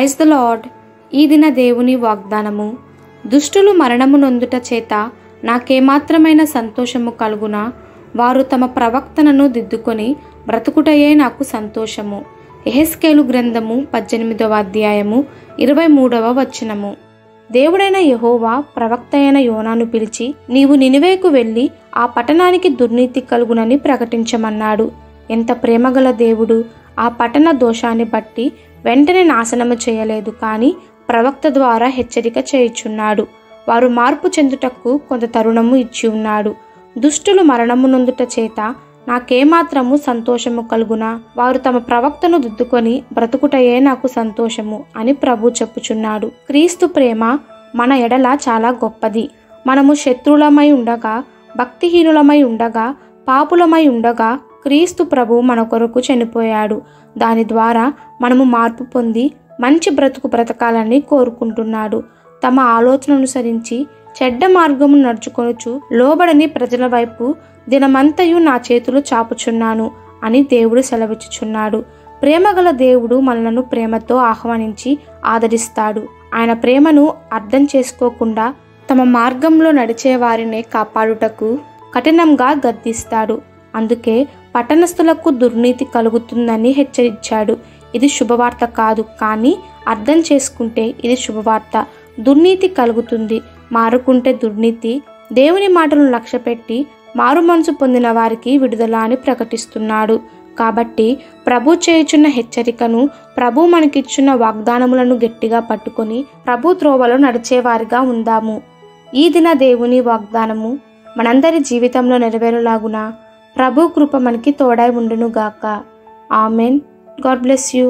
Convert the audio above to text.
Praise the lord. ఈ దిన దేవుని వాగ్దానము. దుష్టులు మరణము నొందుట చేత నాకేమాత్రమైన సంతోషము కలుగునా? వారు తమ ప్రవక్తనను దిద్దుకొని బ్రతుకుటయే నాకు సంతోషము. యెహెజ్కేలు గ్రంథము 18వ అధ్యాయము 23వ వచనము. దేవుడైన యెహోవా ప్రవక్త అయిన యోనాను పిలిచి, నీవు నినివేకు వెళ్ళి ఆ పట్టణానికి దుర్నీతి కలుగునని ప్రకటించమన్నాడు. ఎంత ప్రేమగల దేవుడు! ఆ పట్టణ దోషాన్ని బట్టి వెంటనే నాశనము చేయలేదు, కానీ ప్రవక్త ద్వారా హెచ్చరిక చేయుచున్నాడు. వారు మార్పు చెందుటకు కొంత తరుణము ఇచ్చి ఉన్నాడు. దుష్టులు మరణము నొందుట చేత నాకేమాత్రము సంతోషము కలుగునా? వారు తమ ప్రవక్తను దిద్దుకొని బ్రతుకుటయే నాకు సంతోషము అని ప్రభు చెప్పుచున్నాడు. క్రీస్తు ప్రేమ మన ఎడల చాలా గొప్పది. మనము శత్రువులమై ఉండగా, భక్తిహీనులమై ఉండగా, పాపులమై ఉండగా క్రీస్తు ప్రభు మన కొరకు చనిపోయాడు. దాని ద్వారా మనము మార్పు పొంది మంచి బ్రతుకు బ్రతకాలని కోరుకుంటున్నాడు. తమ ఆలోచన అనుసరించి చెడ్డ మార్గము నడుచుకొనుచు లోబడని ప్రజల వైపు దినమంతయు నా చేతులు చాపుచున్నాను అని దేవుడు సెలవిచ్చుచున్నాడు. ప్రేమగల దేవుడు మనలను ప్రేమతో ఆహ్వానించి ఆదరిస్తాడు. ఆయన ప్రేమను అర్థం చేసుకోకుండా తమ మార్గంలో నడిచే వారినే కాపాడుటకు కఠినంగా గద్దిస్తాడు. అందుకే పట్టణస్థులకు దుర్నీతి కలుగుతుందని హెచ్చరించాడు. ఇది శుభవార్త కాదు, కానీ అర్థం చేసుకుంటే ఇది శుభవార్త. దుర్నీతి కలుగుతుంది, మారుకుంటే దుర్నీతి. దేవుని మాటలను లక్ష్యపెట్టి మారు మనసు పొందిన వారికి విడుదల అని ప్రకటిస్తున్నాడు. కాబట్టి ప్రభు చేయుచున్న హెచ్చరికను, ప్రభు మనకిచ్చున్న వాగ్దానములను గట్టిగా పట్టుకొని ప్రభు త్రోవలో నడిచేవారిగా ఉందాము. ఈ దిన దేవుని వాగ్దానము మనందరి జీవితంలో నెరవేరులాగున ప్రభు కృప మనకి తోడై ఉండునుగాక. ఆమెన్. God bless you.